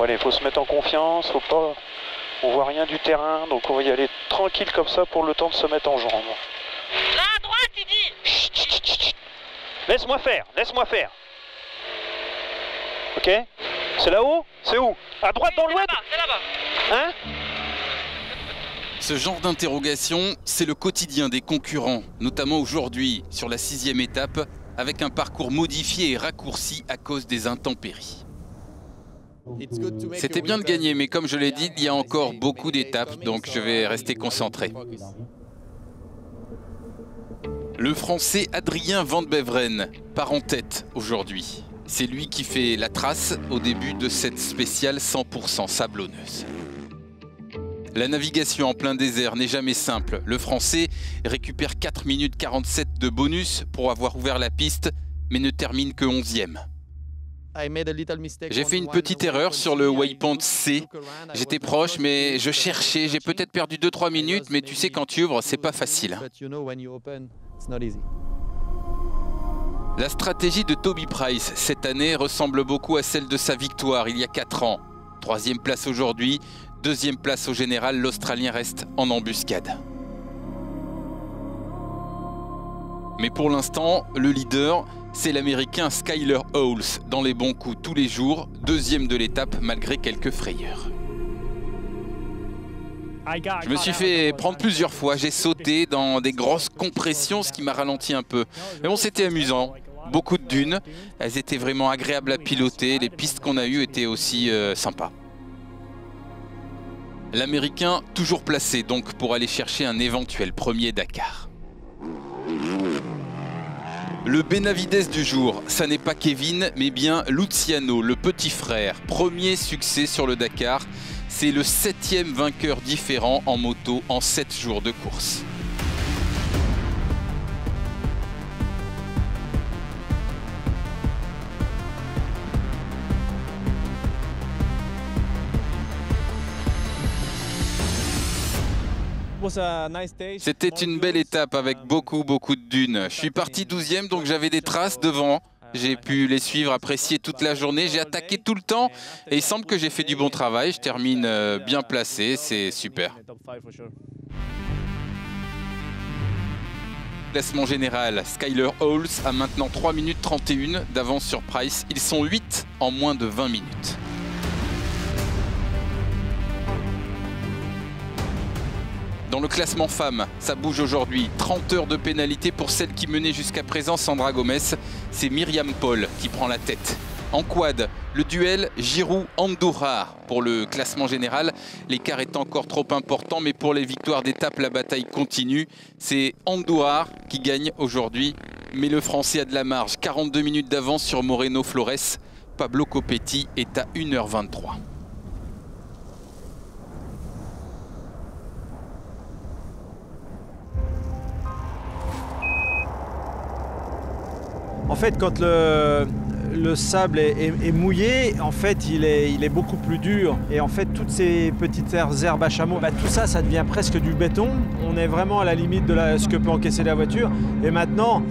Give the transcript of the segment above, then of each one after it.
allez, faut se mettre en confiance, faut pas... On voit rien du terrain, donc on va y aller tranquille comme ça pour le temps de se mettre en jambes. Là, à droite, il dit. Chut, chut, chut, chut. Laisse-moi faire, laisse-moi faire. Ok? C'est là-haut? C'est où? À droite dans l'ouest? C'est là-bas. Hein? Ce genre d'interrogation, c'est le quotidien des concurrents, notamment aujourd'hui sur la 6e étape, avec un parcours modifié et raccourci à cause des intempéries. C'était bien de gagner, mais comme je l'ai dit, il y a encore beaucoup d'étapes, donc je vais rester concentré. Le Français Adrien Van Beveren part en tête aujourd'hui. C'est lui qui fait la trace au début de cette spéciale 100% sablonneuse. La navigation en plein désert n'est jamais simple. Le Français récupère 4 minutes 47 de bonus pour avoir ouvert la piste, mais ne termine que 11e. J'ai fait une petite erreur sur le waypoint C. J'étais proche, mais je cherchais. J'ai peut-être perdu 2-3 minutes, mais tu sais, quand tu ouvres, c'est pas facile. La stratégie de Toby Price cette année ressemble beaucoup à celle de sa victoire il y a 4 ans. 3e place aujourd'hui, 2e place au général, l'Australien reste en embuscade. Mais pour l'instant, le leader, c'est l'Américain Skyler Howles, dans les bons coups tous les jours, 2e de l'étape malgré quelques frayeurs. Je me suis fait prendre plusieurs fois, j'ai sauté dans des grosses compressions, ce qui m'a ralenti un peu. Mais bon, c'était amusant, beaucoup de dunes, elles étaient vraiment agréables à piloter, les pistes qu'on a eues étaient aussi sympas. L'Américain toujours placé donc pour aller chercher un éventuel premier Dakar. Le Benavides du jour, ça n'est pas Kevin, mais bien Luciano, le petit frère. Premier succès sur le Dakar. C'est le 7e vainqueur différent en moto en 7 jours de course. C'était une belle étape avec beaucoup de dunes. Je suis parti 12e, donc j'avais des traces devant. J'ai pu les suivre, apprécier toute la journée. J'ai attaqué tout le temps et il semble que j'ai fait du bon travail. Je termine bien placé, c'est super. Classement général, Skyler Howles a maintenant 3 minutes 31 d'avance sur Price. Ils sont 8 en moins de 20 minutes. Dans le classement femmes, ça bouge aujourd'hui. 30 heures de pénalité pour celle qui menait jusqu'à présent, Sandra Gomez. C'est Myriam Paul qui prend la tête. En quad, le duel Giroud-Andourar pour le classement général. L'écart est encore trop important, mais pour les victoires d'étape, la bataille continue. C'est Andourar qui gagne aujourd'hui, mais le Français a de la marge. 42 minutes d'avance sur Moreno Flores. Pablo Copetti est à 1h23. En fait, quand le sable est mouillé, en fait, il est beaucoup plus dur. Et en fait, toutes ces petites herbes à chameau, tout ça, ça devient presque du béton. On est vraiment à la limite de ce que peut encaisser la voiture. Et maintenant,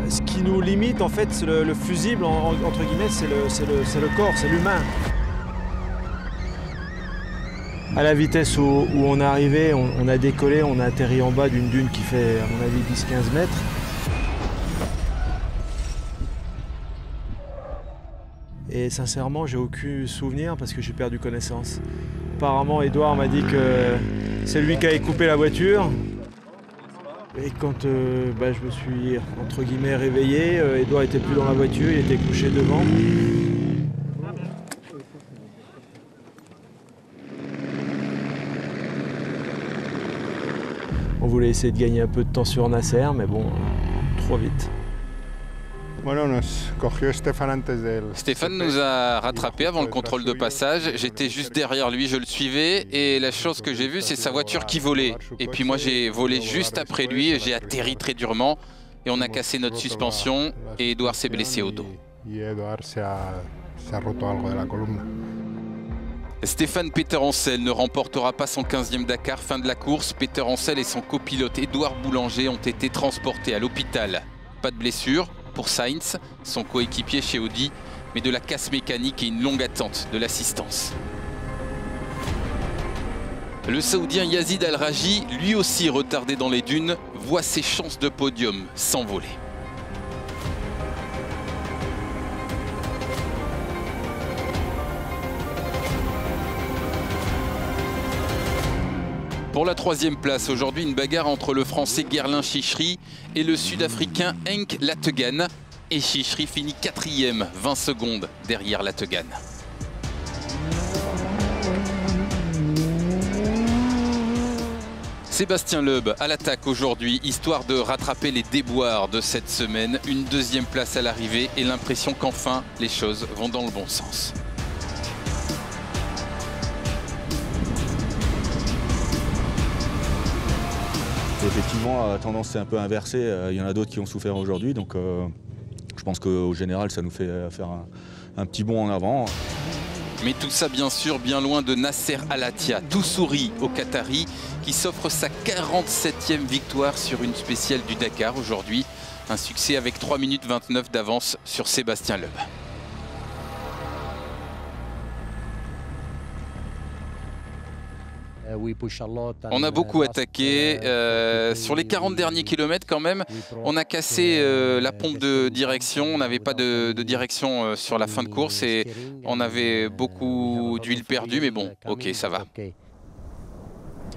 ce qui nous limite, en fait, c'est le fusible, entre guillemets, c'est le corps, c'est l'humain. À la vitesse où on est arrivé, on a décollé, on a atterri en bas d'une dune qui fait, à mon avis, 10-15 mètres. Et sincèrement, j'ai aucun souvenir parce que j'ai perdu connaissance. Apparemment, Edouard m'a dit que c'est lui qui avait coupé la voiture. Et quand je me suis, entre guillemets, réveillé, Edouard n'était plus dans la voiture, il était couché devant. On voulait essayer de gagner un peu de temps sur Nasser, mais bon, trop vite. Stéphane nous a rattrapés avant le contrôle de passage. J'étais juste derrière lui, je le suivais. Et la chose que j'ai vue, c'est sa voiture qui volait. Et puis moi, j'ai volé juste après lui et j'ai atterri très durement. Et on a cassé notre suspension et Edouard s'est blessé au dos. Stéphane Peter-Ancel ne remportera pas son 15e Dakar. Fin de la course, Peter-Ancel et son copilote Édouard Boulanger ont été transportés à l'hôpital. Pas de blessure pour Sainz, son coéquipier chez Audi, mais de la casse mécanique et une longue attente de l'assistance. Le Saoudien Yazid Al-Raji, lui aussi retardé dans les dunes, voit ses chances de podium s'envoler. Pour la 3e place, aujourd'hui, une bagarre entre le Français Guerlain Chichery et le Sud-Africain Henk Lategan. Et Chichery finit 4e, 20 secondes derrière Lategan. Sébastien Loeb à l'attaque aujourd'hui, histoire de rattraper les déboires de cette semaine. Une 2e place à l'arrivée et l'impression qu'enfin les choses vont dans le bon sens. Effectivement, la tendance s'est un peu inversée. Il y en a d'autres qui ont souffert aujourd'hui. Donc je pense qu'au général, ça nous fait faire un petit bond en avant. Mais tout ça, bien sûr, bien loin de Nasser Al-Attiyah, tout sourit au Qatari, qui s'offre sa 47e victoire sur une spéciale du Dakar aujourd'hui. Un succès avec 3 minutes 29 d'avance sur Sébastien Loeb. On a beaucoup attaqué. Sur les 40 derniers kilomètres quand même, on a cassé la pompe de direction. On n'avait pas de direction sur la fin de course et on avait beaucoup d'huile perdue, mais bon, ok, ça va.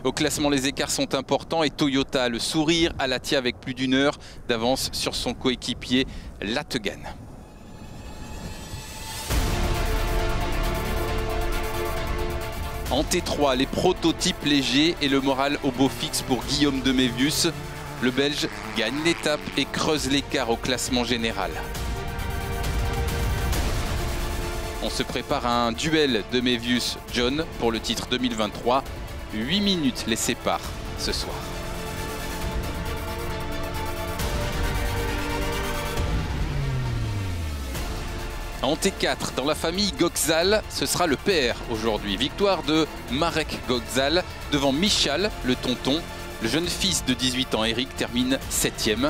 Au classement, les écarts sont importants et Toyota, le sourire à Al-Attiyah avec plus d'1 heure d'avance sur son coéquipier Lategan. En T3, les prototypes légers et le moral au beau fixe pour Guillaume de Mévius. Le Belge gagne l'étape et creuse l'écart au classement général. On se prépare à un duel de Mévius-John pour le titre 2023. 8 minutes les séparent ce soir. En T4, dans la famille Göksal, ce sera le père aujourd'hui. Victoire de Marek Göksal devant Michal, le tonton. Le jeune fils de 18 ans, Eric, termine 7e.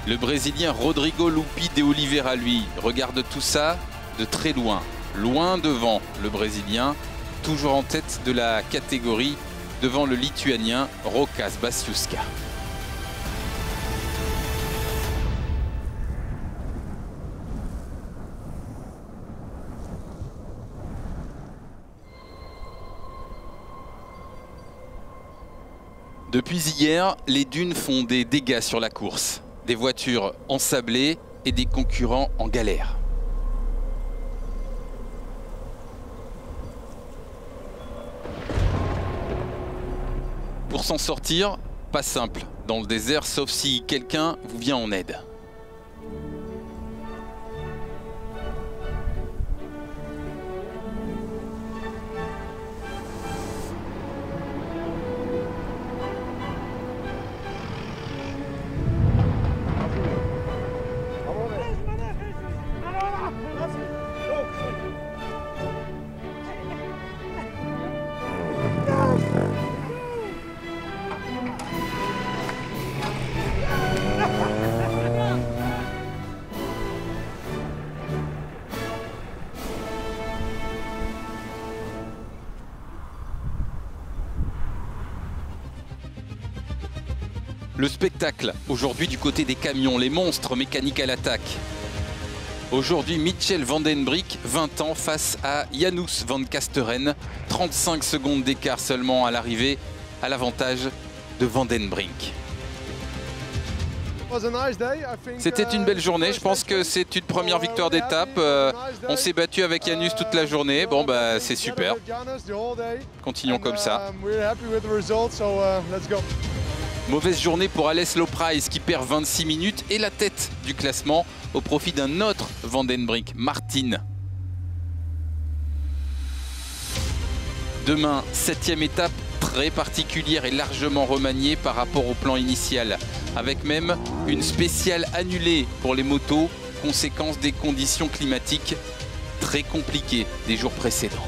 Le Brésilien Rodrigo Lupi de Oliveira, lui, regarde tout ça de très loin. Loin devant le Brésilien, toujours en tête de la catégorie, devant le Lituanien Rokas Basiuska. Depuis hier, les dunes font des dégâts sur la course. Des voitures ensablées et des concurrents en galère. Pour s'en sortir, pas simple dans le désert, sauf si quelqu'un vous vient en aide. Le spectacle, aujourd'hui du côté des camions, les monstres mécaniques à l'attaque. Aujourd'hui, Mitchell Van Den Brik, 20 ans, face à Janus Van Kasteren. 35 secondes d'écart seulement à l'arrivée, à l'avantage de Van Den Brik. C'était une belle journée, je pense que c'est une première victoire d'étape. On s'est battu avec Janus toute la journée, bon bah c'est super. Continuons comme ça. Mauvaise journée pour Alès Loprice qui perd 26 minutes et la tête du classement au profit d'un autre Van Den Brik, Martin. Demain, 7e étape très particulière et largement remaniée par rapport au plan initial, avec même une spéciale annulée pour les motos, conséquence des conditions climatiques très compliquées des jours précédents.